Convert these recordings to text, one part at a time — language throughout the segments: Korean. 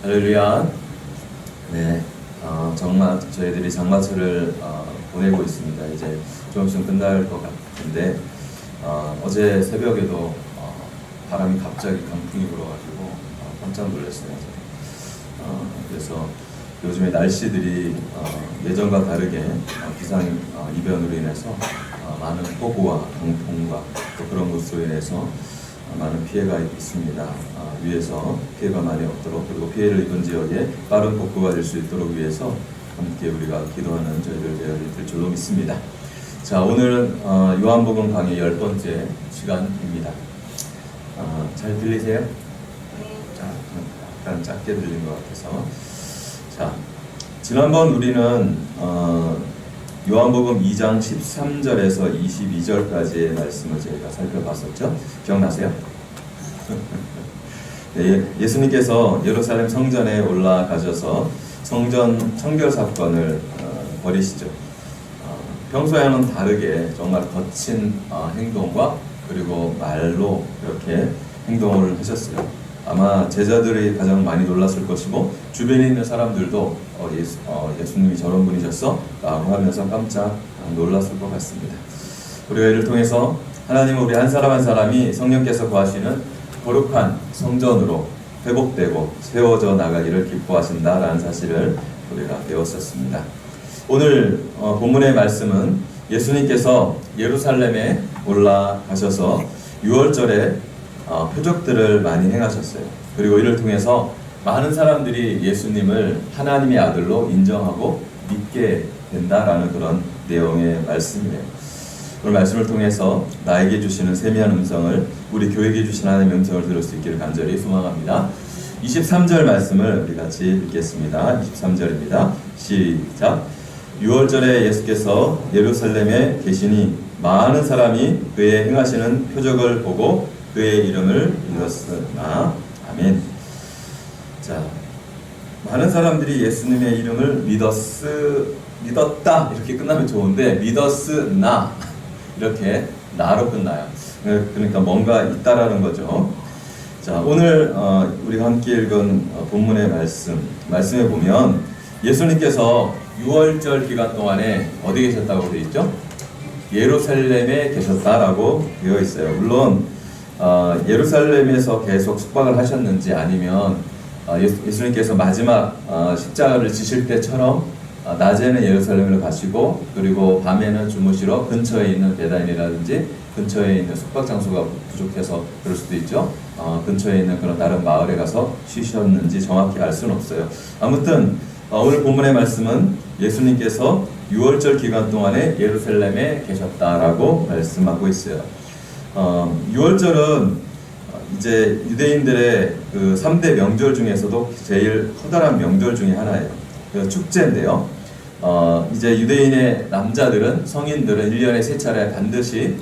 할렐루야. 네, 정말 저희들이 장마철을 보내고 있습니다. 이제 좀 있으면 끝날 것 같은데 어제 새벽에도 바람이 갑자기 강풍이 불어가지고 깜짝 놀랐어요. 그래서 요즘에 날씨들이 예전과 다르게 기상 이변으로 인해서 많은 폭우와 강풍과 또 그런 것으로 인해서 많은 피해가 있습니다. 위에서 피해가 많이 없도록, 그리고 피해를 입은 지역에 빠른 복구가 될 수 있도록 위해서 함께 우리가 기도하는 저희들 되어질 줄로 믿습니다. 자, 오늘은 요한복음 강의 10번째 시간입니다. 잘 들리세요? 자, 약간 작게 들린 것 같아서. 자, 지난번 우리는 요한복음 2장 13절에서 22절까지의 말씀을 저희가 살펴봤었죠? 기억나세요? 네, 예수님께서 예루살렘 성전에 올라가셔서 성전 청결 사건을 벌이시죠. 평소와는 다르게 정말 거친 행동과 그리고 말로 이렇게 행동을 하셨어요. 아마 제자들이 가장 많이 놀랐을 것이고 주변에 있는 사람들도 예수님이 저런 분이셨어? 라고 하면서 깜짝 놀랐을 것 같습니다. 우리가 이를 통해서 하나님은 우리 한 사람 한 사람이 성령께서 거하시는 거룩한 성전으로 회복되고 세워져 나가기를 기뻐하신다라는 사실을 우리가 배웠었습니다. 오늘 본문의 말씀은 예수님께서 예루살렘에 올라가셔서 6월절에 표적들을 많이 행하셨어요. 그리고 이를 통해서 많은 사람들이 예수님을 하나님의 아들로 인정하고 믿게 된다라는 그런 내용의 말씀이에요. 오늘 말씀을 통해서 나에게 주시는 세미한 음성을, 우리 교회에게 주신 하나님의 음성을 들을 수 있기를 간절히 소망합니다. 23절 말씀을 우리 같이 읽겠습니다. 23절입니다. 시작. 6월절에 예수께서 예루살렘에 계시니 많은 사람이 그의 행하시는 표적을 보고 그의 이름을 믿었으나. 아멘. 자, 많은 사람들이 예수님의 이름을 믿었다 이렇게 끝나면 좋은데 믿었으나 이렇게 나로 끝나요. 그러니까 뭔가 있다라는 거죠. 자, 오늘 우리가 함께 읽은 본문의 말씀에 보면 예수님께서 6월절 기간 동안에 어디 계셨다고 되어 있죠? 예루살렘에 계셨다라고 되어 있어요. 물론 예루살렘에서 계속 숙박을 하셨는지 아니면 예수님께서 마지막 십자가를 지실 때처럼 낮에는 예루살렘으로 가시고 그리고 밤에는 주무시러 근처에 있는 베단이라든지 근처에 있는 숙박 장소가 부족해서 그럴 수도 있죠. 근처에 있는 그런 다른 마을에 가서 쉬셨는지 정확히 알 수는 없어요. 아무튼 오늘 본문의 말씀은 예수님께서 6월절 기간 동안에 예루살렘에 계셨다라고 말씀하고 있어요. 6월절은 이제 유대인들의 그 3대 명절 중에서도 제일 커다란 명절 중에 하나예요. 그 축제인데요. 이제 유대인의 남자들은, 성인들은 1년에 3차례 반드시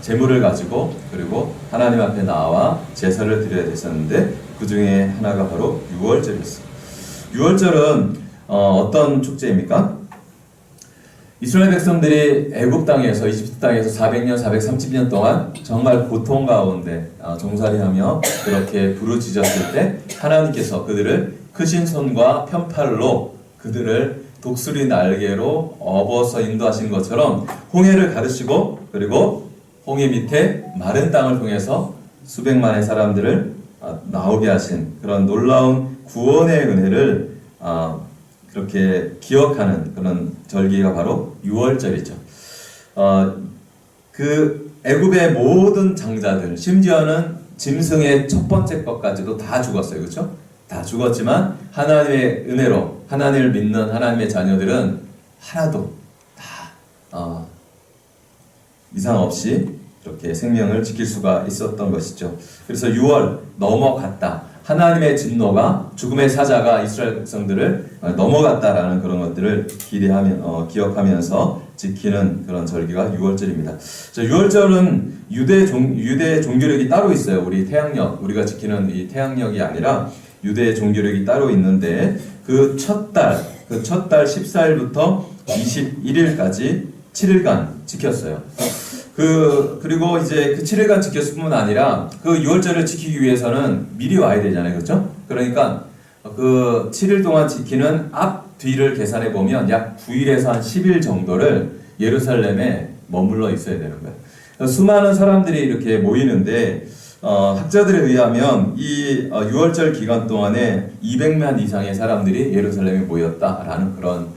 제물을 가지고 그리고 하나님 앞에 나와 제사를 드려야 됐었는데 그 중에 하나가 바로 6월절이었어요. 6월절은 어떤 축제입니까? 이스라엘 백성들이 애굽 땅에서, 이집트 땅에서 400년, 430년 동안 정말 고통 가운데 종살이하며 그렇게 부르짖었을 때 하나님께서 그들을 크신 손과 편팔로 그들을 독수리 날개로 업어서 인도하신 것처럼 홍해를 가르시고 그리고 홍해 밑에 마른 땅을 통해서 수백만의 사람들을 나오게 하신 그런 놀라운 구원의 은혜를 그렇게 기억하는 그런 절기가 바로 6월절이죠. 그 애굽의 모든 장자들, 심지어는 짐승의 첫 번째 것까지도 다 죽었어요. 그렇죠? 다 죽었지만 하나님의 은혜로 하나님을 믿는 하나님의 자녀들은 하나도 다 이상 없이 이렇게 생명을 지킬 수가 있었던 것이죠. 그래서 6월 넘어갔다. 하나님의 진노가, 죽음의 사자가 이스라엘 백성들을 넘어갔다라는 그런 것들을 기억하면서 지키는 그런 절기가 6월절입니다. 6월절은 유대 종교력이 따로 있어요. 우리 태양력, 우리가 지키는 이 태양력이 아니라 유대 종교력이 따로 있는데 그 첫 달 14일부터 21일까지 7일간 지켰어요. 그리고 이제 그 7일간 지켰을 뿐만 아니라 그 6월절을 지키기 위해서는 미리 와야 되잖아요. 그렇죠? 그러니까 그 7일 동안 지키는 앞 뒤를 계산해 보면 약 9일에서 한 10일 정도를 예루살렘에 머물러 있어야 되는 거예요. 수많은 사람들이 이렇게 모이는데 학자들에 의하면 이 6월절 기간 동안에 200만 이상의 사람들이 예루살렘에 모였다라는 그런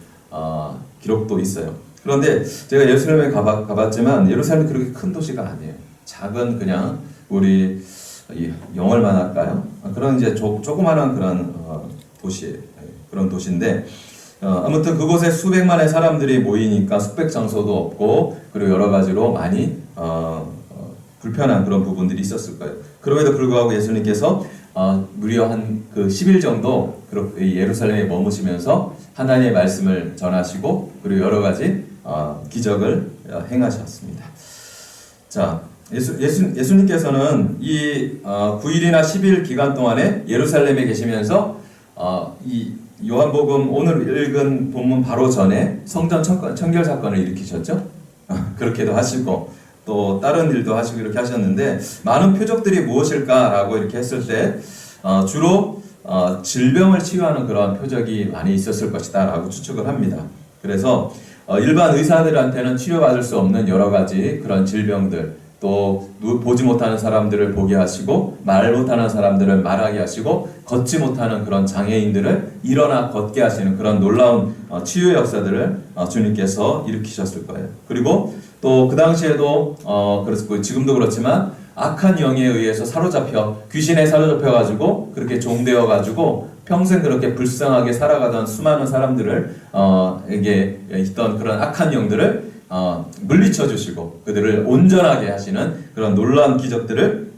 기록도 있어요. 그런데 제가 예루살렘에 가봤지만 예루살렘이 그렇게 큰 도시가 아니에요. 작은 그냥 우리 영월만 할까요? 그런 이제 조그마한 그런 도시, 그런 도시인데 아무튼 그곳에 수백만의 사람들이 모이니까 숙백 장소도 없고 그리고 여러 가지로 많이 불편한 그런 부분들이 있었을 거예요. 그럼에도 불구하고 예수님께서 무려 한 그 10일 정도 예루살렘에 머무시면서 하나님의 말씀을 전하시고 그리고 여러 가지 기적을 행하셨습니다. 자, 예수님께서는 이 9일이나 10일 기간 동안에 예루살렘에 계시면서 이 요한복음 오늘 읽은 본문 바로 전에 성전 청결 사건을 일으키셨죠. 그렇게도 하시고 또 다른 일도 하시고 이렇게 하셨는데 많은 표적들이 무엇일까라고 이렇게 했을 때 주로 질병을 치유하는 그런 표적이 많이 있었을 것이다라고 추측을 합니다. 그래서 일반 의사들한테는 치료받을 수 없는 여러 가지 그런 질병들, 또 보지 못하는 사람들을 보게 하시고 말 못하는 사람들을 말하게 하시고 걷지 못하는 그런 장애인들을 일어나 걷게 하시는 그런 놀라운 치유 역사들을 주님께서 일으키셨을 거예요. 그리고 또 그 당시에도 그렇고 지금도 그렇지만 악한 영에 의해서 귀신에 사로잡혀 가지고 그렇게 종되어 가지고 평생 그렇게 불쌍하게 살아가던 수많은 사람들을 에게 있던 그런 악한 영들을 물리쳐 주시고 그들을 온전하게 하시는 그런 놀라운 기적들을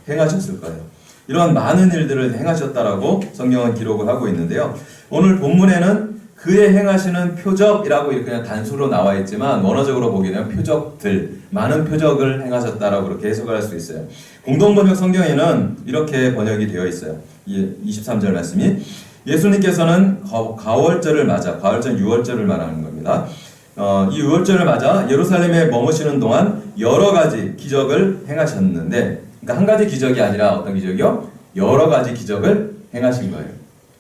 행하셨을 거예요. 이런 많은 일들을 행하셨다라고 성경은 기록을 하고 있는데요. 오늘 본문에는 그의 행하시는 표적이라고 이렇게 그냥 단수로 나와 있지만 원어적으로 보게 되면 표적들, 많은 표적을 행하셨다라고 그렇게 해석을 할 수 있어요. 공동번역 성경에는 이렇게 번역이 되어 있어요. 23절 말씀이 예수님께서는 가월절을 맞아, 가월절 6월절을 말하는 겁니다. 이 6월절을 맞아 예루살렘에 머무시는 동안 여러 가지 기적을 행하셨는데, 그러니까 한 가지 기적이 아니라 어떤 기적이요? 여러 가지 기적을 행하신 거예요.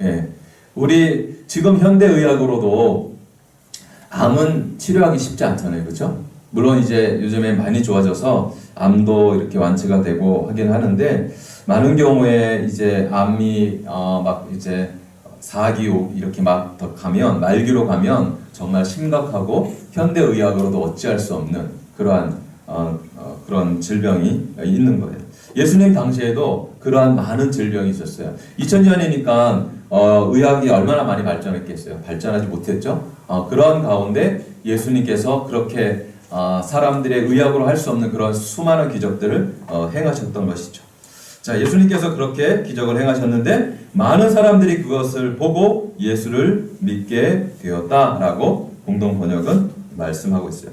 예. 우리 지금 현대의학으로도 암은 치료하기 쉽지 않잖아요. 그렇죠? 물론 이제 요즘에 많이 좋아져서 암도 이렇게 완치가 되고 하긴 하는데 많은 경우에 이제 암이 막 이제 4기, 5 이렇게 막 더 가면 말기로 가면 정말 심각하고 현대의학으로도 어찌할 수 없는 그러한 그런 질병이 있는 거예요. 예수님 당시에도 그러한 많은 질병이 있었어요. 2000년이니까 의학이 얼마나 많이 발전했겠어요. 발전하지 못했죠. 그런 가운데 예수님께서 그렇게 사람들의 의학으로 할 수 없는 그런 수많은 기적들을 행하셨던 것이죠. 자, 예수님께서 그렇게 기적을 행하셨는데 많은 사람들이 그것을 보고 예수를 믿게 되었다라고 공동 번역은 말씀하고 있어요.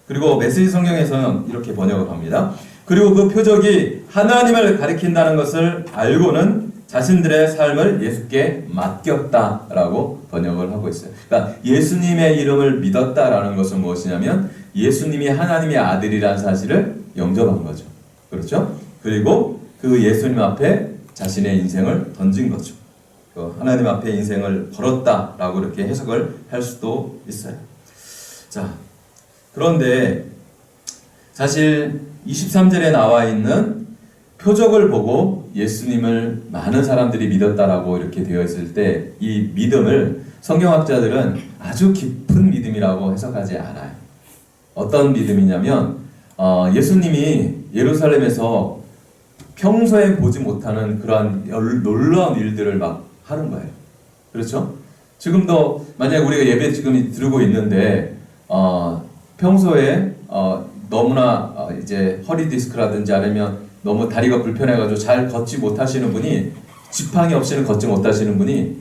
그리고 메시지 성경에서는 이렇게 번역을 합니다. 그리고 그 표적이 하나님을 가리킨다는 것을 알고는 자신들의 삶을 예수께 맡겼다라고 번역을 하고 있어요. 그러니까 예수님의 이름을 믿었다라는 것은 무엇이냐면 예수님이 하나님의 아들이라는 사실을 영접한 거죠. 그렇죠? 그리고 그 예수님 앞에 자신의 인생을 던진 거죠. 하나님 앞에 인생을 걸었다라고 이렇게 해석을 할 수도 있어요. 자, 그런데 사실 23절에 나와 있는 표적을 보고 예수님을 많은 사람들이 믿었다라고 이렇게 되어 있을 때 이 믿음을 성경학자들은 아주 깊은 믿음이라고 해석하지 않아요. 어떤 믿음이냐면 예수님이 예루살렘에서 평소에 보지 못하는 그러한 놀라운 일들을 막 하는 거예요. 그렇죠? 지금도 만약에 우리가 예배 지금 드리고 있는데 평소에 너무나 이제 허리 디스크라든지 아니면 너무 다리가 불편해가지고 잘 걷지 못하시는 분이 지팡이 없이는 걷지 못하시는 분이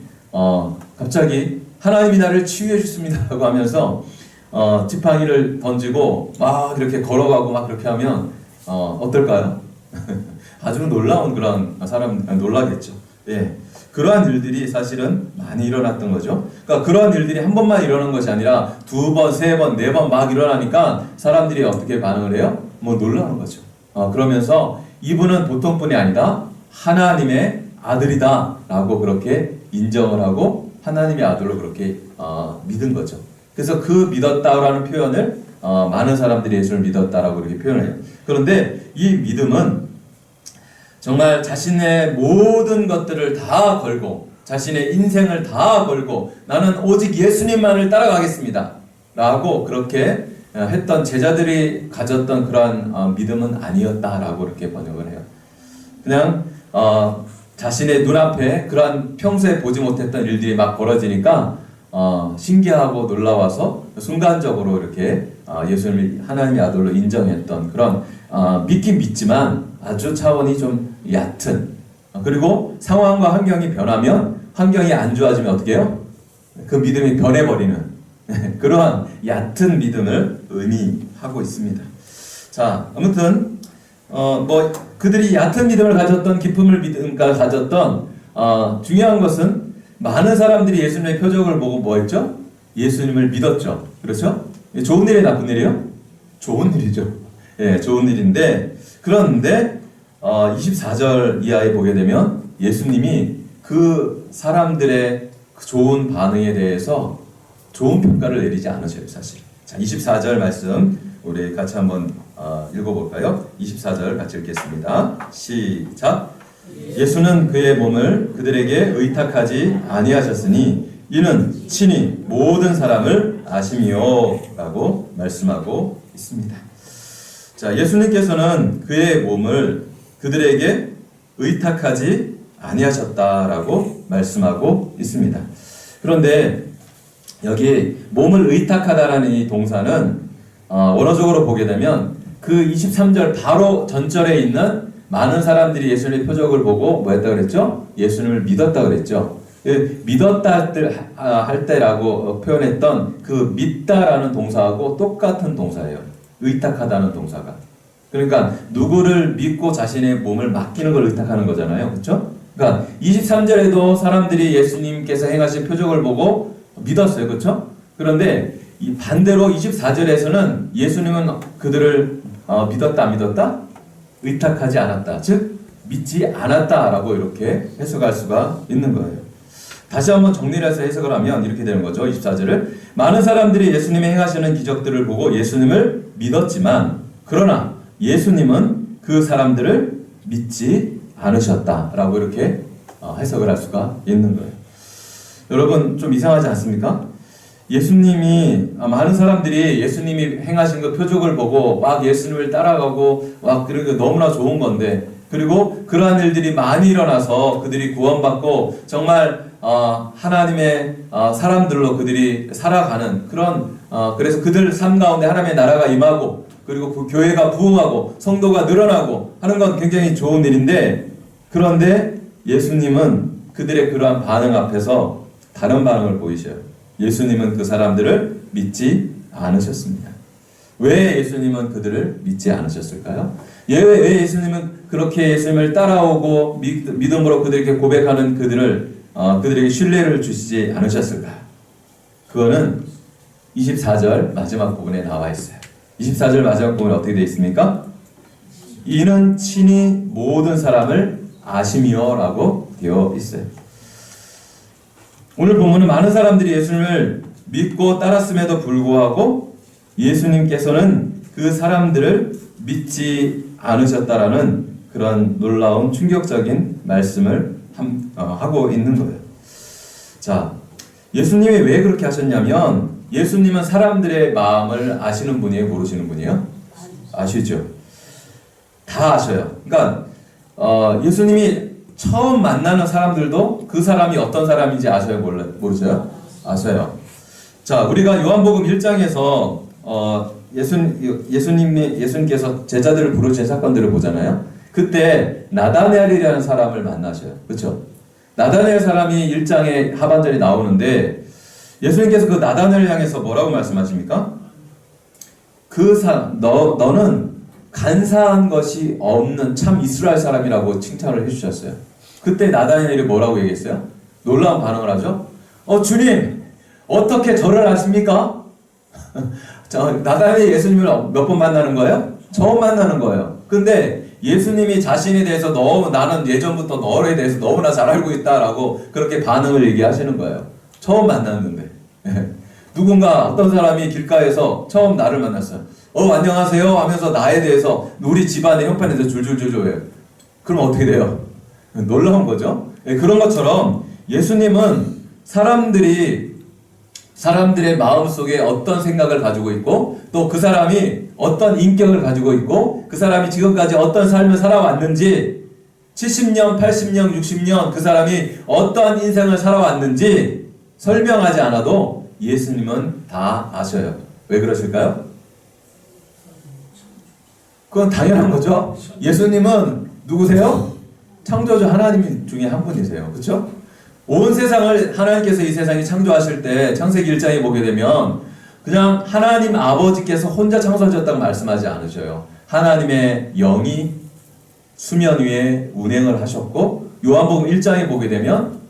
갑자기 하나님이 나를 치유해 주십니다라고 하면서 지팡이를 던지고 막 이렇게 걸어가고 막 그렇게 하면 어떨까요? 아주 놀라운 그런 사람 놀라겠죠. 예. 그러한 일들이 사실은 많이 일어났던 거죠. 그러니까 그러한 일들이 한 번만 일어난 것이 아니라 두 번, 세 번, 네 번 막 일어나니까 사람들이 어떻게 반응을 해요? 뭐 놀라는 거죠. 그러면서 이분은 보통 분이 아니다. 하나님의 아들이다 라고 그렇게 인정을 하고 하나님의 아들로 그렇게 믿은 거죠. 그래서 그 믿었다라는 표현을 많은 사람들이 예수를 믿었다라고 이렇게 표현해요. 그런데 이 믿음은 정말 자신의 모든 것들을 다 걸고 자신의 인생을 다 걸고 나는 오직 예수님만을 따라가겠습니다 라고 그렇게 했던 제자들이 가졌던 그러한 믿음은 아니었다라고 이렇게 번역을 해요. 그냥 자신의 눈앞에 그러한 평소에 보지 못했던 일들이 막 벌어지니까 신기하고 놀라워서 순간적으로 이렇게 예수님을 하나님의 아들로 인정했던 그런 믿긴 믿지만 아주 차원이 좀 얕은, 그리고 상황과 환경이 변하면 환경이 안 좋아지면 어떻게 해요? 그 믿음이 변해버리는 그러한 얕은 믿음을 의미하고 있습니다. 자, 아무튼 그들이 얕은 믿음을 가졌던 기쁨을 믿음과 가졌던 중요한 것은 많은 사람들이 예수님의 표적을 보고 뭐 했죠? 예수님을 믿었죠. 그렇죠? 좋은 일이 나쁜 일이에요? 좋은 일이죠. 예, 좋은 일인데 그런데 24절 이하에 보게 되면 예수님이 그 사람들의 좋은 반응에 대해서 좋은 평가를 내리지 않으셔요, 사실. 자, 24절 말씀 우리 같이 한번 읽어볼까요? 24절 같이 읽겠습니다. 시작. 예수는 그의 몸을 그들에게 의탁하지 아니하셨으니 이는 친히 모든 사람을 아심이요 라고 말씀하고 있습니다. 자, 예수님께서는 그의 몸을 그들에게 의탁하지 아니하셨다라고 말씀하고 있습니다. 그런데 여기 몸을 의탁하다라는 이 동사는 원어적으로 보게 되면 그 23절 바로 전절에 있는 많은 사람들이 예수님의 표적을 보고 뭐 했다 그랬죠? 예수님을 믿었다 그랬죠. 믿었다 할 때라고 표현했던 그 믿다라는 동사하고 똑같은 동사예요. 의탁하다는 동사가. 그러니까 누구를 믿고 자신의 몸을 맡기는 걸 의탁하는 거잖아요. 그렇죠? 그러니까 23절에도 사람들이 예수님께서 행하신 표적을 보고 믿었어요. 그렇죠? 그런데 이 반대로 24절에서는 예수님은 그들을 믿었다 안 믿었다? 의탁하지 않았다. 즉 믿지 않았다라고 이렇게 해석할 수가 있는 거예요. 다시 한번 정리를 해서 해석을 하면 이렇게 되는 거죠. 24절을 많은 사람들이 예수님이 행하시는 기적들을 보고 예수님을 믿었지만 그러나 예수님은 그 사람들을 믿지 않으셨다라고 이렇게 해석을 할 수가 있는 거예요. 여러분 좀 이상하지 않습니까? 예수님이 많은 사람들이 예수님이 행하신 그 표적을 보고 막 예수님을 따라가고 막 그리고 너무나 좋은 건데 그리고 그러한 일들이 많이 일어나서 그들이 구원받고 정말 하나님의 사람들로 그들이 살아가는 그런 그래서 그들 삶 가운데 하나님의 나라가 임하고 그리고 그 교회가 부흥하고 성도가 늘어나고 하는 건 굉장히 좋은 일인데 그런데 예수님은 그들의 그러한 반응 앞에서 다른 반응을 보이셔요. 예수님은 그 사람들을 믿지 않으셨습니다. 왜 예수님은 그들을 믿지 않으셨을까요? 왜 예수님은 그렇게 예수님을 따라오고 믿음으로 그들에게 고백하는 그들에게 신뢰를 주시지 않으셨을까요? 그거는 24절 마지막 부분에 나와 있어요. 24절 마지막 부분에 어떻게 되어 있습니까? 이는 친히 모든 사람을 아심이요 라고 되어 있어요. 오늘 본문은 많은 사람들이 예수님을 믿고 따랐음에도 불구하고 예수님께서는 그 사람들을 믿지 않으셨다라는 그런 놀라운 충격적인 말씀을 하고 있는 거예요. 자, 예수님이 왜 그렇게 하셨냐면 예수님은 사람들의 마음을 아시는 분이에요? 모르시는 분이에요? 아시죠? 다 아셔요. 그러니까 예수님이 처음 만나는 사람들도 그 사람이 어떤 사람인지 아셔요? 모르세요? 아셔요. 자, 우리가 요한복음 1장에서 예수님께서 제자들을 부르신 사건들을 보잖아요. 그때 나다나엘이라는 사람을 만나셔요. 그렇죠? 나다나엘 사람이 1장의 하반절에 나오는데 예수님께서 그 나다나엘 향해서 뭐라고 말씀하십니까? 너는 간사한 것이 없는 참 이스라엘 사람이라고 칭찬을 해주셨어요. 그때 나다나엘이 뭐라고 얘기했어요? 놀라운 반응을 하죠. 주님, 어떻게 저를 아십니까? 나다나엘이 예수님을 몇 번 만나는 거예요? 처음 만나는 거예요. 근데 예수님이 자신에 대해서 너무 나는 예전부터 너에 대해서 너무나 잘 알고 있다라고 그렇게 반응을 얘기하시는 거예요. 처음 만났는데. 누군가 어떤 사람이 길가에서 처음 나를 만났어요. 안녕하세요 하면서 나에 대해서 우리 집안의 형편에서 줄줄줄줄해요. 그럼 어떻게 돼요? 놀라운 거죠. 그런 것처럼 예수님은 사람들의 마음속에 어떤 생각을 가지고 있고 또 그 사람이 어떤 인격을 가지고 있고 그 사람이 지금까지 어떤 삶을 살아왔는지 70년, 80년, 60년 그 사람이 어떤 인생을 살아왔는지 설명하지 않아도 예수님은 다 아셔요. 왜 그러실까요? 그건 당연한 거죠. 예수님은 누구세요? 창조주 하나님 중에 한 분이세요. 그렇죠? 온 세상을 하나님께서 이 세상에 창조하실 때 창세기 1장에 보게 되면 그냥 하나님 아버지께서 혼자 창조하셨다고 말씀하지 않으셔요. 하나님의 영이 수면 위에 운행을 하셨고 요한복음 1장에 보게 되면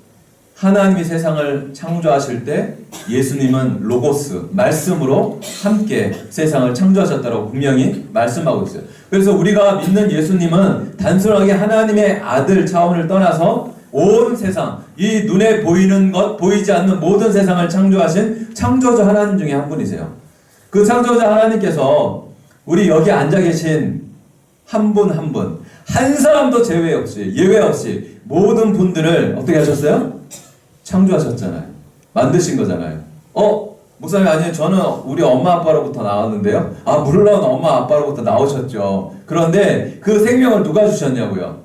하나님이 세상을 창조하실 때 예수님은 로고스, 말씀으로 함께 세상을 창조하셨다고 분명히 말씀하고 있어요. 그래서 우리가 믿는 예수님은 단순하게 하나님의 아들 차원을 떠나서 온 세상, 이 눈에 보이는 것, 보이지 않는 모든 세상을 창조하신 창조주 하나님 중에 한 분이세요. 그 창조주 하나님께서 우리 여기 앉아 계신 한 분 한 분, 한 사람도 제외 없이, 예외 없이 모든 분들을 어떻게 하셨어요? 창조하셨잖아요. 만드신 거잖아요. 목사님 아니에요. 저는 우리 엄마 아빠로부터 나왔는데요. 물론 엄마 아빠로부터 나오셨죠. 그런데 그 생명을 누가 주셨냐고요.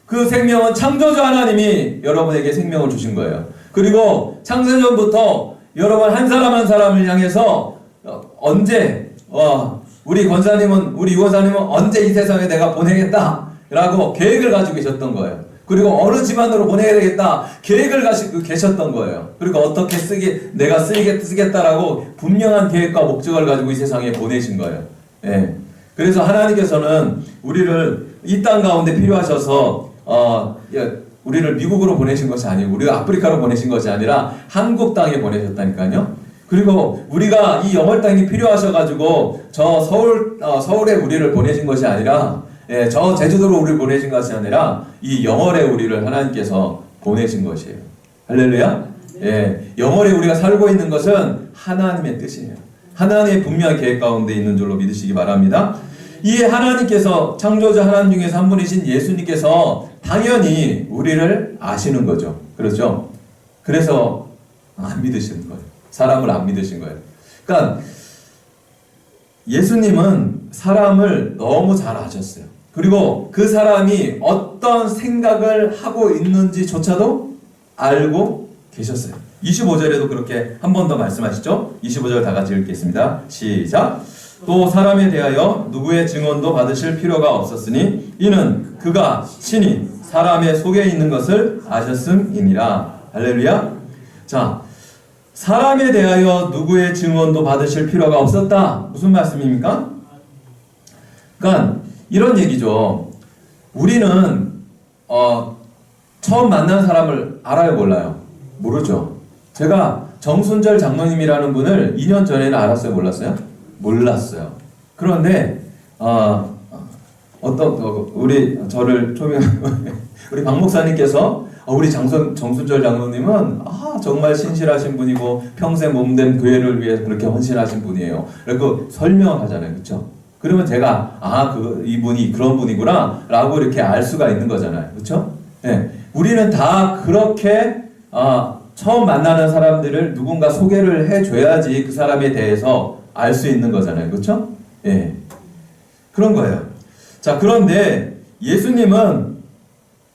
그 생명은 창조주 하나님이 여러분에게 생명을 주신 거예요. 그리고 창세전부터 여러분 한 사람 한 사람을 향해서 언제 우리 권사님은 우리 유권사님은 언제 이 세상에 내가 보내겠다라고 계획을 가지고 계셨던 거예요. 그리고 어느 집안으로 보내야 되겠다 계획을 가지고 계셨던 거예요. 그리고 어떻게 내가 쓰겠다라고 분명한 계획과 목적을 가지고 이 세상에 보내신 거예요. 예. 그래서 하나님께서는 우리를 이 땅 가운데 필요하셔서 우리를 미국으로 보내신 것이 아니고 우리가 아프리카로 보내신 것이 아니라 한국 땅에 보내셨다니까요. 그리고 우리가 이 영월 땅이 필요하셔가지고 저 서울에 우리를 보내신 것이 아니라 저 제주도로 우리를 보내신 것이 아니라 이 영월에 우리를 하나님께서 보내신 것이에요. 할렐루야. 영월에 우리가 살고 있는 것은 하나님의 뜻이에요. 하나님의 분명한 계획 가운데 있는 줄로 믿으시기 바랍니다. 이 하나님께서 창조주 하나님 중에서 한 분이신 예수님께서 당연히 우리를 아시는 거죠. 그렇죠? 그래서 안 믿으시는 거예요. 사람을 안 믿으신 거예요. 그러니까 예수님은 사람을 너무 잘 아셨어요. 그리고 그 사람이 어떤 생각을 하고 있는지조차도 알고 계셨어요. 25절에도 그렇게 한 번 더 말씀하시죠. 25절 다 같이 읽겠습니다. 시작. 또 사람에 대하여 누구의 증언도 받으실 필요가 없었으니 이는 그가 친히 사람의 속에 있는 것을 아셨음이니라. 할렐루야. 자, 사람에 대하여 누구의 증언도 받으실 필요가 없었다. 무슨 말씀입니까? 그러니까 이런 얘기죠. 우리는 처음 만난 사람을 알아요, 몰라요? 모르죠. 제가 정순절 장로님이라는 분을 2년 전에는 알았어요, 몰랐어요? 몰랐어요. 그런데 저를 우리 박 목사님께서 우리 정순절 장로님은 정말 신실하신 분이고 평생 몸된 교회를 위해서 그렇게 헌신하신 분이에요. 그리고 설명을 하잖아요, 그렇죠? 그러면 제가 이분이 그런 분이구나 라고 이렇게 알 수가 있는 거잖아요, 그렇죠? 네. 우리는 다 그렇게 처음 만나는 사람들을 누군가 소개를 해줘야지 그 사람에 대해서 알 수 있는 거잖아요, 그렇죠? 예, 그런 거예요. 자, 그런데 예수님은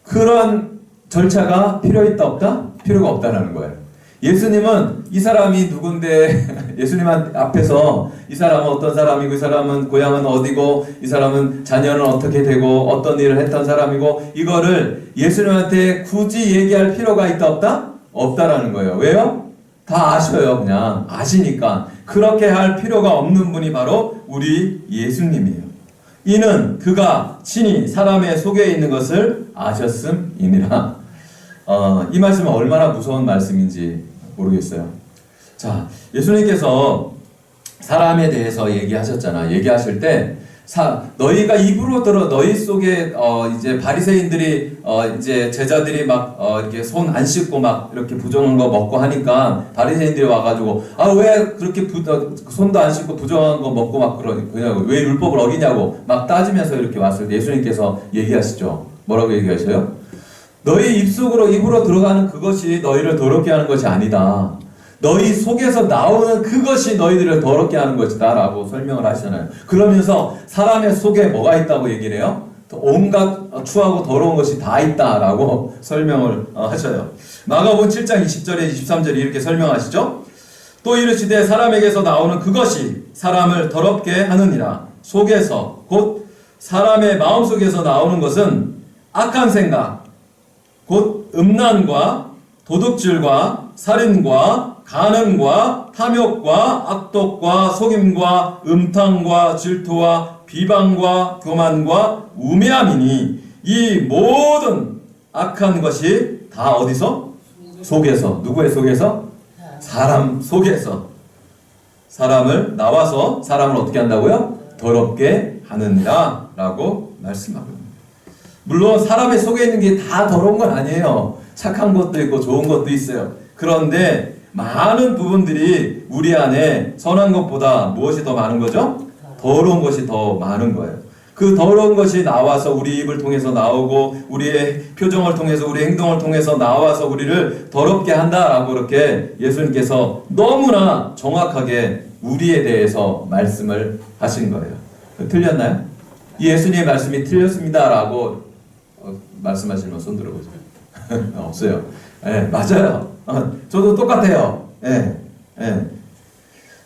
그런 절차가 필요 있다 없다? 필요가 없다라는 거예요. 예수님은 이 사람이 누군데 예수님 앞에서 이 사람은 어떤 사람이고 이 사람은 고향은 어디고 이 사람은 자녀는 어떻게 되고 어떤 일을 했던 사람이고 이거를 예수님한테 굳이 얘기할 필요가 있다 없다? 없다라는 거예요. 왜요? 다 아셔요. 그냥 아시니까. 그렇게 할 필요가 없는 분이 바로 우리 예수님이에요. 이는 그가 친히 사람의 속에 있는 것을 아셨음이니라. 이 말씀은 얼마나 무서운 말씀인지 모르겠어요. 자, 예수님께서 사람에 대해서 얘기하셨잖아. 얘기하실 때 너희가 입으로 들어 너희 속에 이제 바리새인들이 이제 제자들이 막 이렇게 손 안 씻고 막 이렇게 부정한 거 먹고 하니까 바리새인들이 와가지고 왜 그렇게 손도 안 씻고 부정한 거 먹고 막 그냥 왜 율법을 어기냐고 막 따지면서 이렇게 왔을 때 예수님께서 얘기하시죠. 뭐라고 얘기하셔요? 너희 입으로 들어가는 그것이 너희를 더럽게 하는 것이 아니다. 너희 속에서 나오는 그것이 너희들을 더럽게 하는 것이다 라고 설명을 하시잖아요. 그러면서 사람의 속에 뭐가 있다고 얘기를 해요? 온갖 추하고 더러운 것이 다 있다 라고 설명을 하셔요. 마가복음 7장 20절에 23절에 이렇게 설명하시죠. 또 이르시되 사람에게서 나오는 그것이 사람을 더럽게 하느니라. 속에서 곧 사람의 마음속에서 나오는 것은 악한 생각 곧 음란과 도둑질과 살인과 간음과 탐욕과 악독과 속임과 음탕과 질투와 비방과 교만과 우매함이니 이 모든 악한 것이 다 어디서? 속에서. 누구의 속에서? 사람 속에서. 사람을 나와서 사람을 어떻게 한다고요? 더럽게 하느니라 라고 말씀하고 있습니다. 물론 사람의 속에 있는 게 다 더러운 건 아니에요. 착한 것도 있고 좋은 것도 있어요. 그런데 많은 부분들이 우리 안에 선한 것보다 무엇이 더 많은 거죠? 더러운 것이 더 많은 거예요. 그 더러운 것이 나와서 우리 입을 통해서 나오고 우리의 표정을 통해서 우리 행동을 통해서 나와서 우리를 더럽게 한다라고 그렇게 예수님께서 너무나 정확하게 우리에 대해서 말씀을 하신 거예요. 틀렸나요? 이 예수님의 말씀이 틀렸습니다라고 말씀하시는 손 들어보세요. 없어요. 네, 맞아요. 저도 똑같아요.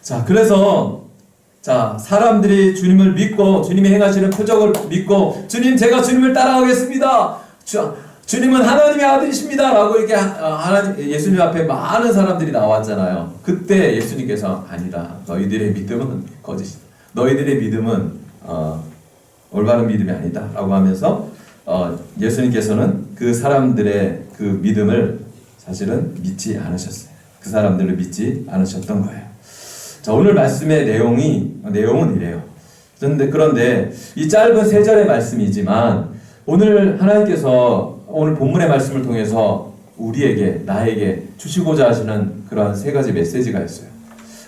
자, 그래서 사람들이 주님을 믿고 주님이 행하시는 표적을 믿고 주님 제가 주님을 따라가겠습니다. 주님은 하나님의 아들이십니다. 라고 이렇게 예수님 앞에 많은 사람들이 나왔잖아요. 그때 예수님께서 아니다. 너희들의 믿음은 거짓이다. 너희들의 믿음은 올바른 믿음이 아니다. 라고 하면서 예수님께서는 그 사람들의 그 믿음을 사실은 믿지 않으셨어요. 그 사람들을 믿지 않으셨던 거예요. 자, 오늘 말씀의 내용은 이래요. 그런데 이 짧은 3절의 말씀이지만 오늘 하나님께서 오늘 본문의 말씀을 통해서 우리에게, 나에게 주시고자 하시는 그런 3가지 메시지가 있어요.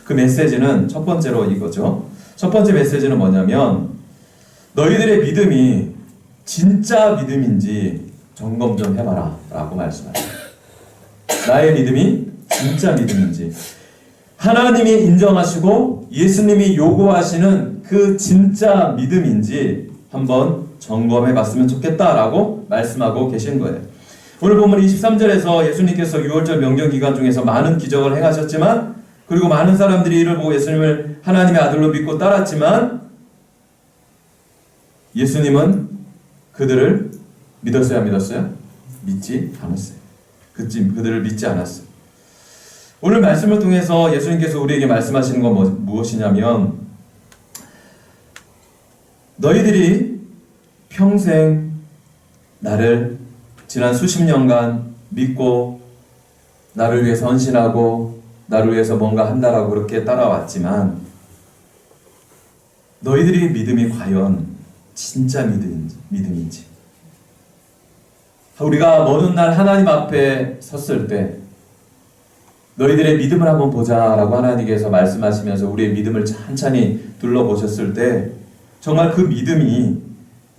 그 메시지는 첫 번째로 이거죠. 첫 번째 메시지는 뭐냐면 너희들의 믿음이 진짜 믿음인지 점검 좀 해봐라 라고 말씀하세요. 나의 믿음이 진짜 믿음인지 하나님이 인정하시고 예수님이 요구하시는 그 진짜 믿음인지 한번 점검해 봤으면 좋겠다라고 말씀하고 계신 거예요. 오늘 본문 23절에서 예수님께서 6월절 명절 중에서 많은 기적을 행하셨지만 그리고 많은 사람들이 이를 보고 예수님을 하나님의 아들로 믿고 따랐지만 예수님은 그들을 믿었어요? 안 믿었어요? 믿지 않았어요. 그들을 믿지 않았어요. 오늘 말씀을 통해서 예수님께서 우리에게 말씀하시는 건 무엇이냐면 너희들이 평생 나를 지난 수십 년간 믿고 나를 위해서 헌신하고 나를 위해서 뭔가 한다라고 그렇게 따라왔지만 너희들의 믿음이 과연 진짜 믿음인지 우리가 먼 날 하나님 앞에 섰을 때 너희들의 믿음을 한번 보자라고 하나님께서 말씀하시면서 우리의 믿음을 찬찬히 둘러보셨을 때 정말 그 믿음이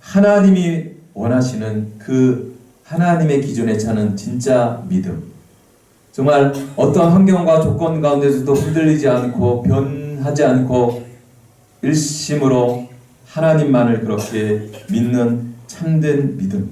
하나님이 원하시는 그 하나님의 기준에 차는 진짜 믿음, 정말 어떤 환경과 조건 가운데서도 흔들리지 않고 변하지 않고 일심으로 하나님만을 그렇게 믿는 참된 믿음,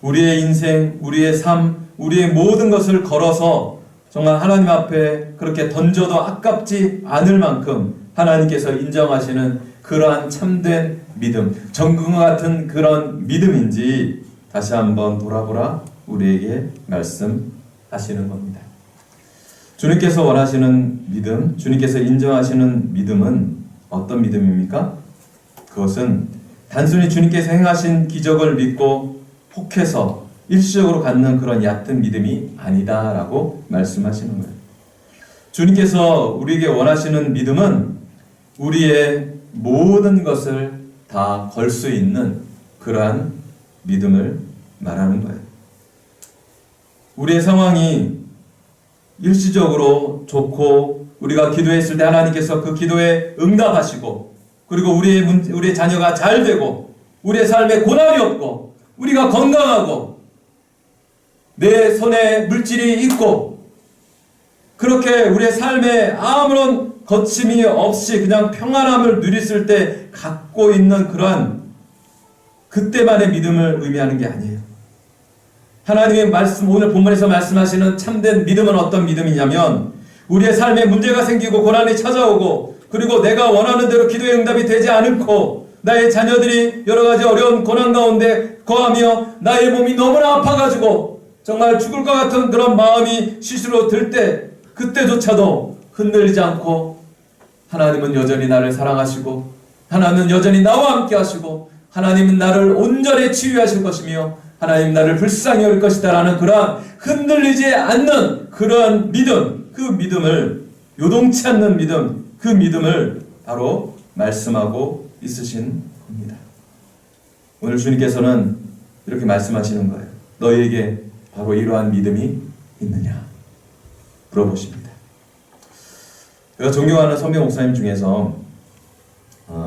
우리의 인생, 우리의 삶, 우리의 모든 것을 걸어서 정말 하나님 앞에 그렇게 던져도 아깝지 않을 만큼 하나님께서 인정하시는 그러한 참된 믿음, 정금과 같은 그런 믿음인지 다시 한번 돌아보라 우리에게 말씀하시는 겁니다. 주님께서 원하시는 믿음, 주님께서 인정하시는 믿음은 어떤 믿음입니까? 그것은 단순히 주님께서 행하신 기적을 믿고 혹해서 일시적으로 갖는 그런 얕은 믿음이 아니다라고 말씀하시는 거예요. 주님께서 우리에게 원하시는 믿음은 우리의 모든 것을 다 걸 수 있는 그러한 믿음을 말하는 거예요. 우리의 상황이 일시적으로 좋고 우리가 기도했을 때 하나님께서 그 기도에 응답하시고, 그리고 우리의 자녀가 잘 되고 우리의 삶에 고난이 없고 우리가 건강하고 내 손에 물질이 있고, 그렇게 우리의 삶에 아무런 거침이 없이 그냥 평안함을 누렸을 때 갖고 있는 그러한 그때만의 믿음을 의미하는 게 아니에요. 하나님의 말씀, 오늘 본문에서 말씀하시는 참된 믿음은 어떤 믿음이냐면, 우리의 삶에 문제가 생기고 고난이 찾아오고, 그리고 내가 원하는 대로 기도의 응답이 되지 않고 나의 자녀들이 여러 가지 어려운 고난 가운데 거하며 나의 몸이 너무나 아파가지고 정말 죽을 것 같은 그런 마음이 시시로 들 때, 그때조차도 흔들리지 않고 하나님은 여전히 나를 사랑하시고 하나님은 여전히 나와 함께 하시고 하나님은 나를 온전히 치유하실 것이며 하나님 나를 불쌍히 여길 것이다 라는 그러한 흔들리지 않는 그러한 믿음, 그 믿음을, 요동치 않는 믿음, 그 믿음을 바로 말씀하고 있으신 겁니다. 오늘 주님께서는 이렇게 말씀하시는 거예요. 너희에게 바로 이러한 믿음이 있느냐 물어보십니다. 제가 존경하는 선배 목사님 중에서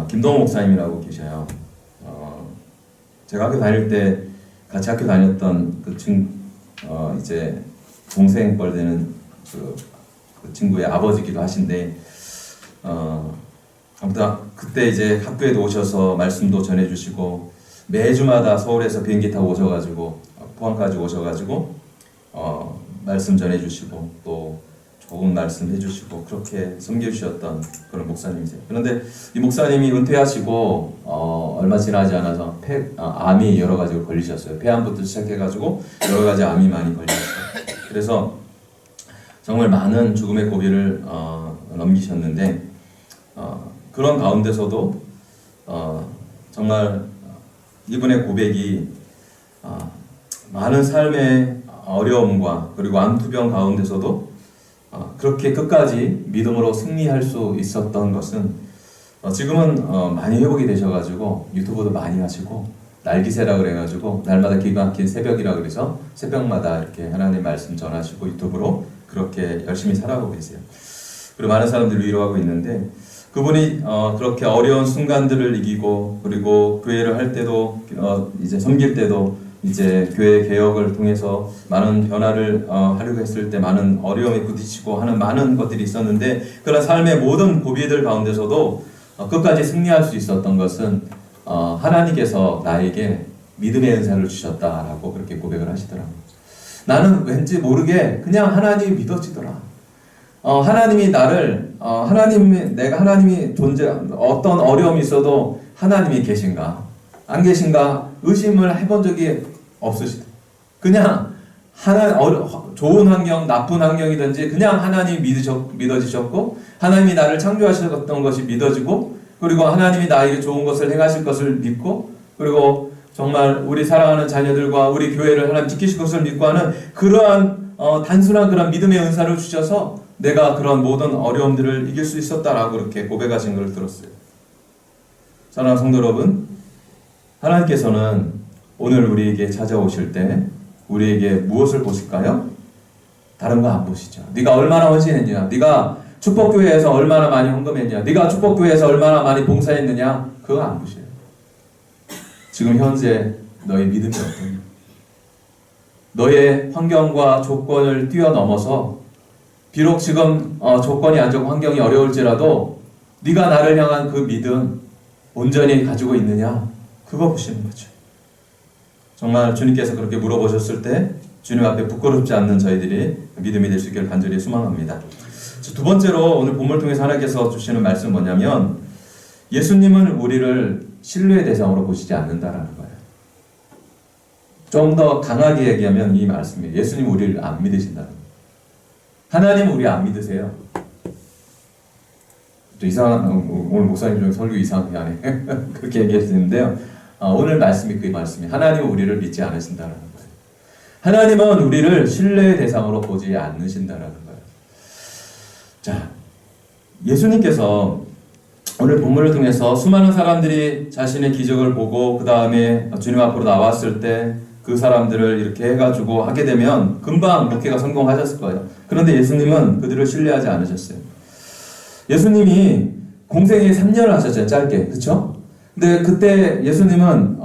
김동호 목사님이라고 계셔요. 제가 학교 다닐 때 같이 학교 다녔던 이제 동생 뻘 되는 그 친구의 아버지기도 하신데, 아무튼 그때 이제 학교에도 오셔서 말씀도 전해주시고 매주마다 서울에서 비행기 타고 오셔가지고 포항까지 오셔가지고 말씀 전해주시고 또 좋은 말씀 해주시고 그렇게 섬겨주셨던 그런 목사님이세요. 그런데 이 목사님이 은퇴하시고 얼마 지나지 않아서 암이 여러 가지로 걸리셨어요. 폐암부터 시작해가지고 여러 가지 암이 많이 걸리셨어요. 그래서 정말 많은 죽음의 고비를 넘기셨는데, 그런 가운데서도 정말 이분의 고백이 많은 삶의 어려움과 그리고 암투병 가운데서도 그렇게 끝까지 믿음으로 승리할 수 있었던 것은, 지금은 많이 회복이 되셔가지고 유튜브도 많이 하시고 날기새라 그래가지고 날마다 기가 막힌 새벽이라 그래서 새벽마다 이렇게 하나님의 말씀 전하시고 유튜브로 그렇게 열심히 살아가고 계세요. 그리고 많은 사람들을 위로하고 있는데, 그분이 그렇게 어려운 순간들을 이기고, 그리고 교회를 할 때도 이제 섬길 때도 이제 교회 개혁을 통해서 많은 변화를 하려고 했을 때 많은 어려움에 부딪히고 하는 많은 것들이 있었는데, 그런 삶의 모든 고비들 가운데서도 끝까지 승리할 수 있었던 것은 하나님께서 나에게 믿음의 은사를 주셨다라고 그렇게 고백을 하시더라고요. 나는 왠지 모르게 그냥 하나님이 믿어지더라. 하나님이 나를 내가 하나님이 어떤 어려움이 있어도 하나님이 계신가 안 계신가 의심을 해본 적이 없으시다. 그냥 좋은 환경, 나쁜 환경이든지 그냥 하나님이 믿어지셨고, 하나님이 나를 창조하셨던 것이 믿어지고, 그리고 하나님이 나에게 좋은 것을 행하실 것을 믿고, 그리고 정말 우리 사랑하는 자녀들과 우리 교회를 하나님 지키실 것을 믿고 하는 그러한 단순한 그런 믿음의 은사를 주셔서 내가 그런 모든 어려움들을 이길 수 있었다라고 그렇게 고백하신 것을 들었어요. 사랑하는 성도 여러분, 하나님께서는 오늘 우리에게 찾아오실 때 우리에게 무엇을 보실까요? 다른 거 안 보시죠. 네가 얼마나 헌신했냐, 네가 축복교회에서 얼마나 많이 헌금했냐, 네가 축복교회에서 얼마나 많이 봉사했느냐, 그거 안 보셔요. 지금 현재 너의 믿음이 어떠냐, 너의 환경과 조건을 뛰어넘어서 비록 지금 조건이 안 좋고 환경이 어려울지라도 네가 나를 향한 그 믿음 온전히 가지고 있느냐, 그거 보시는 거죠. 정말 주님께서 그렇게 물어보셨을 때 주님 앞에 부끄럽지 않는 저희들이 믿음이 될 수 있기를 간절히 소망합니다. 두 번째로 오늘 본문을 통해서 하나님께서 주시는 말씀은 뭐냐면, 예수님은 우리를 신뢰의 대상으로 보시지 않는다라는 거예요. 좀 더 강하게 얘기하면 이 말씀이에요. 예수님 우리를 안 믿으신다는 거예요. 하나님 우리 안 믿으세요. 오늘 목사님 중에 설교 이상하게 하네. 그렇게 얘기했는데요. 오늘 말씀이 그 말씀이 하나님은 우리를 믿지 않으신다는 거예요. 하나님은 우리를 신뢰의 대상으로 보지 않으신다는 거예요. 자, 예수님께서 오늘 본문을 통해서 수많은 사람들이 자신의 기적을 보고 그 다음에 주님 앞으로 나왔을 때 그 사람들을 이렇게 해가지고 하게 되면 금방 목회가 성공하셨을 거예요. 그런데 예수님은 그들을 신뢰하지 않으셨어요. 예수님이 공생에 3년을 하셨잖아요. 짧게. 그렇죠? 근데 그때 예수님은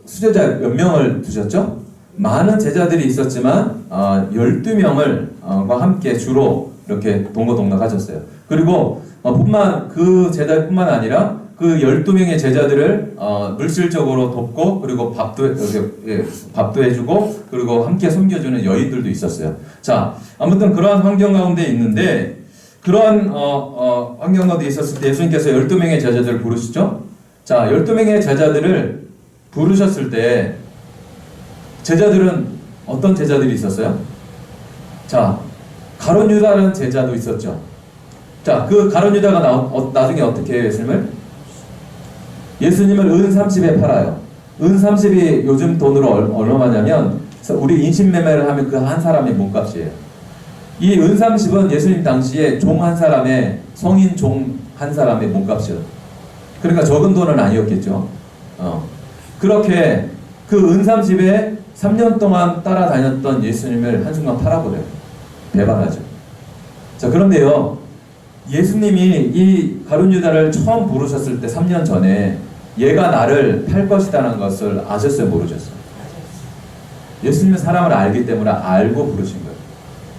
수제자 몇 명을 두셨죠? 많은 제자들이 있었지만 12명을 과 함께 주로 이렇게 동거동락 하셨어요. 그리고 그 제자뿐만 아니라 그 12명의 제자들을 물질적으로 돕고 그리고 밥도 해주고 그리고 함께 섬겨주는 여인들도 있었어요. 자, 아무튼 그러한 환경 가운데 있는데 그러한 환경 가운데 있었을 때 예수님께서 12명의 제자들을 부르시죠? 자, 12명의 제자들을 부르셨을 때 제자들은 어떤 제자들이 있었어요? 자, 가룟 유다라는 제자도 있었죠. 자, 그 가룟 유다가 나중에 어떻게 해요, 예수님을 은 30에 팔아요. 은 30이 요즘 돈으로 얼마냐면 우리 인신매매를 하면 그 한 사람의 몸값이에요. 이 은 30은 예수님 당시에 종 한 사람의 성인 종 한 사람의 몸값이에요. 그러니까 적은 돈은 아니었겠죠. 그렇게 그 은 30에 3년 동안 따라다녔던 예수님을 한순간 팔아버려요. 배반하죠. 자, 그런데요, 예수님이 이 가룟 유다를 처음 부르셨을 때 3년 전에 얘가 나를 팔 것이라는 것을 아셨어요, 모르셨어요? 예수님은 사람을 알기 때문에 알고 부르신 거예요.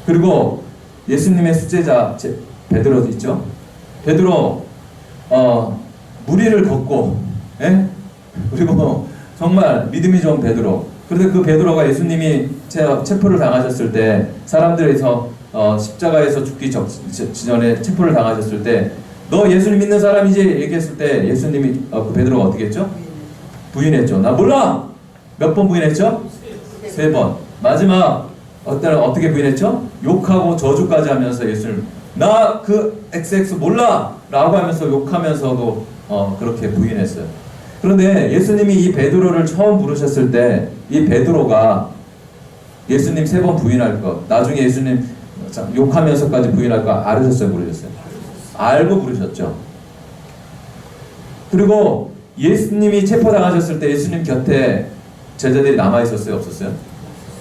그리고 예수님의 수제자 베드로 있죠? 베드로 무리를 걷고, 예? 그리고 정말 믿음이 좋은 베드로. 그런데 그 베드로가 예수님이 체포를 당하셨을 때 사람들에서 십자가에서 죽기 전에 체포를 당하셨을 때 너 예수님 믿는 사람이지? 얘기했을 때 예수님이 그 베드로가 어떻게 했죠? 부인했죠. 나 몰라! 몇 번 부인했죠? 3번. 마지막 어떻게 부인했죠? 욕하고 저주까지 하면서 예수님 나 그 XX 몰라! 라고 하면서 욕하면서도 그렇게 부인했어요. 그런데 예수님이 이 베드로를 처음 부르셨을 때 이 베드로가 예수님 3번 부인할 것, 나중에 예수님 욕하면서까지 부인할 거 알으셨어요, 모르셨어요? 알고 부르셨죠. 그리고 예수님이 체포당하셨을 때 예수님 곁에 제자들이 남아있었어요, 없었어요?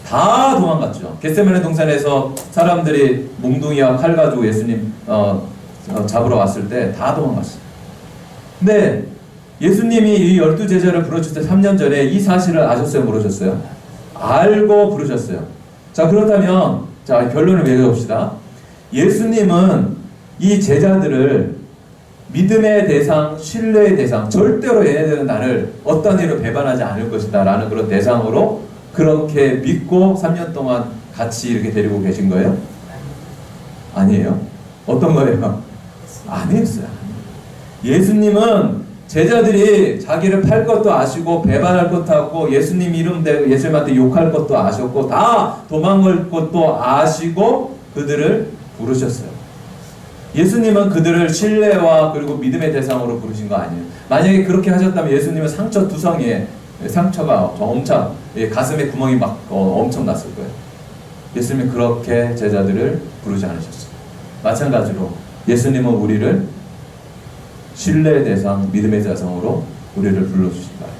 다 도망갔죠. 겟세마네 동산에서 사람들이 몽둥이와 칼 가지고 예수님 잡으러 왔을 때 다 도망갔어요. 근데 예수님이 이 12제자를 부르셨을 때 3년 전에 이 사실을 아셨어요, 모르셨어요? 알고 부르셨어요. 자, 그렇다면 자, 결론을 매겨봅시다. 예수님은 이 제자들을 믿음의 대상, 신뢰의 대상, 절대로 얘네들은 나를 어떤 일로 배반하지 않을 것이다 라는 그런 대상으로 그렇게 믿고 3년 동안 같이 이렇게 데리고 계신 거예요? 아니에요. 어떤 거예요? 아니었어요. 예수님은 제자들이 자기를 팔 것도 아시고 배반할 것도 하고 예수님 이름 대고 예수님한테 욕할 것도 아셨고 다 도망갈 것도 아시고 그들을 부르셨어요. 예수님은 그들을 신뢰와 그리고 믿음의 대상으로 부르신 거 아니에요. 만약에 그렇게 하셨다면 예수님은 상처투성이에 상처가 엄청 가슴에 구멍이 막 엄청 났을 거예요. 예수님이 그렇게 제자들을 부르지 않으셨어요. 마찬가지로 예수님은 우리를 신뢰의 대상, 믿음의 대상으로 우리를 불러주신 거예요.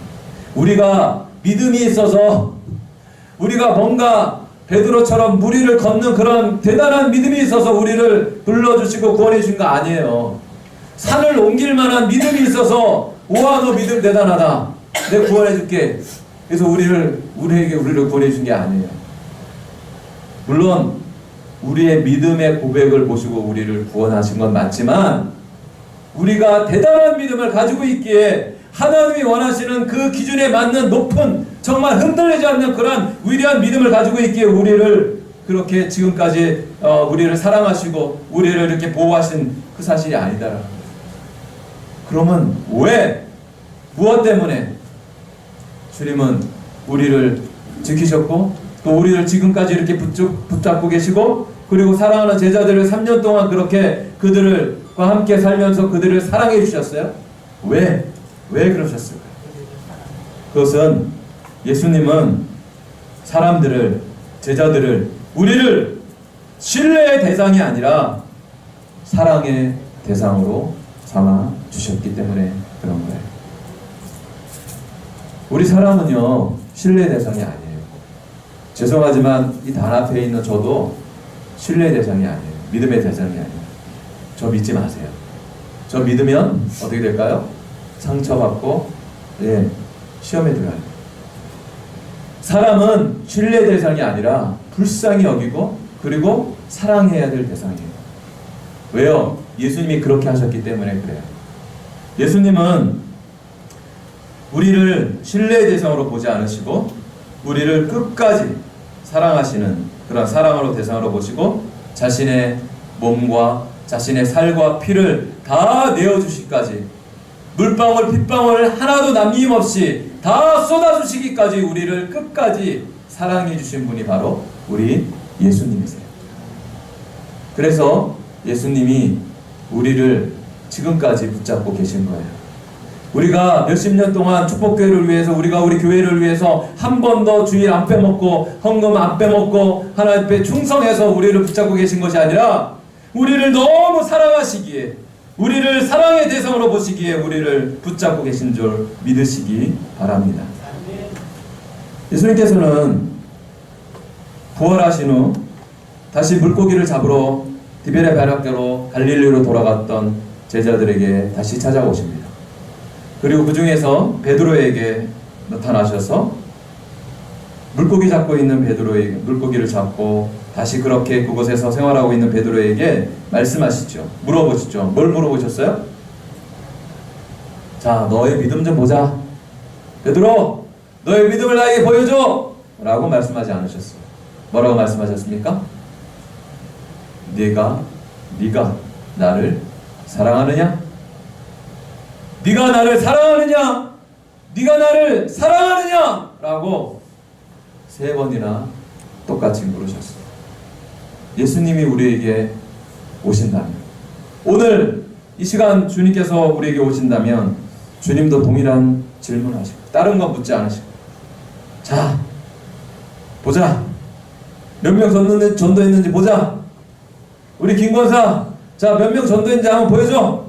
우리가 믿음이 있어서 우리가 뭔가 베드로처럼 무리를 걷는 그런 대단한 믿음이 있어서 우리를 불러주시고 구원해 주신 거 아니에요. 산을 옮길 만한 믿음이 있어서 우와 너 믿음 대단하다. 내가 구원해 줄게. 그래서 우리에게 구원해 준 게 아니에요. 물론 우리의 믿음의 고백을 보시고 우리를 구원하신 건 맞지만 우리가 대단한 믿음을 가지고 있기에 하나님이 원하시는 그 기준에 맞는 높은 정말 흔들리지 않는 그런 위대한 믿음을 가지고 있기에 우리를 그렇게 지금까지 우리를 사랑하시고 우리를 이렇게 보호하신 그 사실이 아니다라는 거예요. 그러면 왜? 무엇 때문에? 주님은 우리를 지키셨고 또 우리를 지금까지 이렇게 붙잡고 계시고 그리고 사랑하는 제자들을 3년 동안 그렇게 그들과 함께 살면서 그들을 사랑해 주셨어요. 왜? 왜 그러셨을까요? 그것은 예수님은 사람들을, 제자들을, 우리를 신뢰의 대상이 아니라 사랑의 대상으로 삼아 주셨기 때문에 그런 거예요. 우리 사람은요, 신뢰 대상이 아니에요. 죄송하지만 이 단 앞에 있는 저도 신뢰 대상이 아니에요. 믿음의 대상이 아니에요. 저 믿지 마세요. 저 믿으면 어떻게 될까요? 상처받고 시험에 들어가요. 사람은 신뢰 대상이 아니라 불쌍히 여기고 그리고 사랑해야 될 대상이에요. 왜요? 예수님이 그렇게 하셨기 때문에 그래요. 예수님은 우리를 신뢰의 대상으로 보지 않으시고 우리를 끝까지 사랑하시는 그런 사랑으로 대상으로 보시고 자신의 몸과 자신의 살과 피를 다 내어주시기까지 물방울 핏방울 하나도 남김없이 다 쏟아주시기까지 우리를 끝까지 사랑해 주신 분이 바로 우리 예수님이세요. 그래서 예수님이 우리를 지금까지 붙잡고 계신 거예요. 우리가 몇십 년 동안 축복교회를 위해서 우리가 우리 교회를 위해서 한 번도 주일 안 빼먹고 헌금 안 빼먹고 하나님 앞에 충성해서 우리를 붙잡고 계신 것이 아니라 우리를 너무 사랑하시기에 우리를 사랑의 대상으로 보시기에 우리를 붙잡고 계신 줄 믿으시기 바랍니다. 예수님께서는 부활하신 후 다시 물고기를 잡으러 디베랴 배락대로 갈릴리로 돌아갔던 제자들에게 다시 찾아오십니다. 그리고 그 중에서 베드로에게 나타나셔서 물고기 잡고 있는 베드로에게 물고기를 잡고 다시 그렇게 그곳에서 생활하고 있는 베드로에게 말씀하시죠. 물어보시죠. 뭘 물어보셨어요? 자, 너의 믿음 좀 보자. 베드로, 너의 믿음을 나에게 보여줘! 라고 말씀하지 않으셨어요. 뭐라고 말씀하셨습니까? 네가 나를 사랑하느냐? 네가 나를 사랑하느냐? 네가 나를 사랑하느냐? 라고 3번이나 똑같이 물으셨어요. 예수님이 우리에게 오신다면, 오늘 이 시간 주님께서 우리에게 오신다면 주님도 동일한 질문하시고 다른 건 묻지 않으시고, 자, 보자. 몇 명 전도했는지 보자. 우리 김권사, 자, 몇 명 전도했는지 한번 보여줘.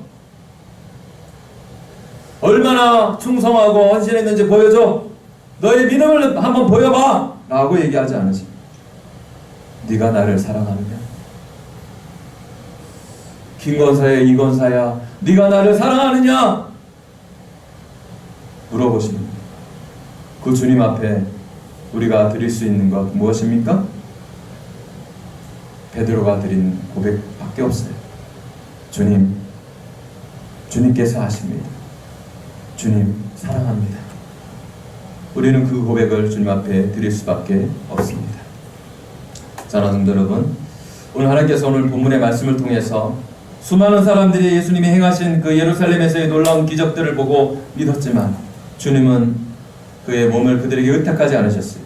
얼마나 충성하고 헌신했는지 보여줘. 너의 믿음을 한번 보여봐. 라고 얘기하지 않으십니다. 네가 나를 사랑하느냐? 김권사야, 이권사야, 네가 나를 사랑하느냐? 물어보십니다. 그 주님 앞에 우리가 드릴 수 있는 것 무엇입니까? 베드로가 드린 고백밖에 없어요. 주님께서 하십니다. 주님 사랑합니다. 우리는 그 고백을 주님 앞에 드릴 수밖에 없습니다. 사랑하는 성도 여러분, 오늘 하나님께서 오늘 본문의 말씀을 통해서 수많은 사람들이 예수님이 행하신 그 예루살렘에서의 놀라운 기적들을 보고 믿었지만 주님은 그의 몸을 그들에게 의탁하지 않으셨어요.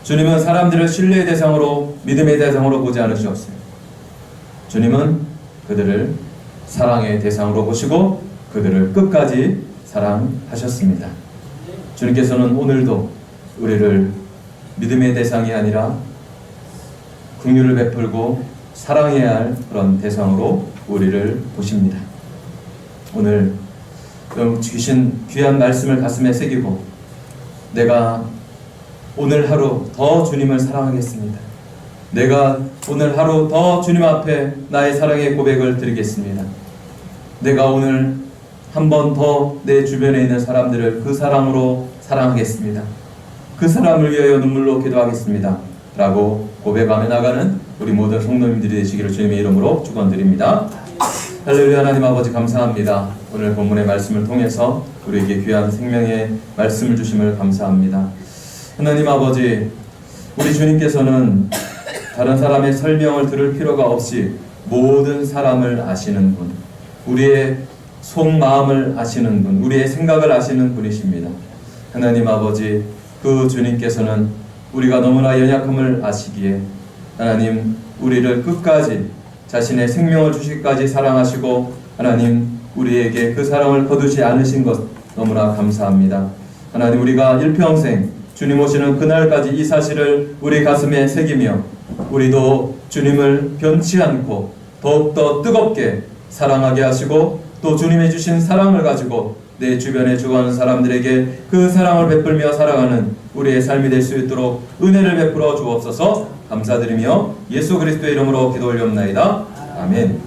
주님은 사람들을 신뢰의 대상으로 믿음의 대상으로 보지 않으셨어요. 주님은 그들을 사랑의 대상으로 보시고 그들을 끝까지 사랑하셨습니다. 주님께서는 오늘도 우리를 믿음의 대상이 아니라 긍휼을 베풀고 사랑해야 할 그런 대상으로 우리를 보십니다. 오늘 주신 귀한 말씀을 가슴에 새기고 내가 오늘 하루 더 주님을 사랑하겠습니다. 내가 오늘 하루 더 주님 앞에 나의 사랑의 고백을 드리겠습니다. 내가 오늘 한 번 더 내 주변에 있는 사람들을 그 사랑으로 사랑하겠습니다. 그 사람을 위하여 눈물로 기도하겠습니다. 라고 고백하며 나가는 우리 모든 성도님들이 되시기를 주님의 이름으로 축원드립니다. 할렐루야. 하나님 아버지 감사합니다. 오늘 본문의 말씀을 통해서 우리에게 귀한 생명의 말씀을 주심을 감사합니다. 하나님 아버지, 우리 주님께서는 다른 사람의 설명을 들을 필요가 없이 모든 사람을 아시는 분, 우리의 속마음을 아시는 분, 우리의 생각을 아시는 분이십니다. 하나님 아버지, 그 주님께서는 우리가 너무나 연약함을 아시기에 하나님 우리를 끝까지 자신의 생명을 주시기까지 사랑하시고 하나님 우리에게 그 사랑을 거두지 않으신 것 너무나 감사합니다. 하나님 우리가 일평생 주님 오시는 그날까지 이 사실을 우리 가슴에 새기며 우리도 주님을 변치 않고 더욱더 뜨겁게 사랑하게 하시고 또 주님의 주신 사랑을 가지고 내 주변에 죽어가는 사람들에게 그 사랑을 베풀며 살아가는 우리의 삶이 될 수 있도록 은혜를 베풀어 주옵소서. 감사드리며 예수 그리스도의 이름으로 기도 올리옵나이다. 아멘.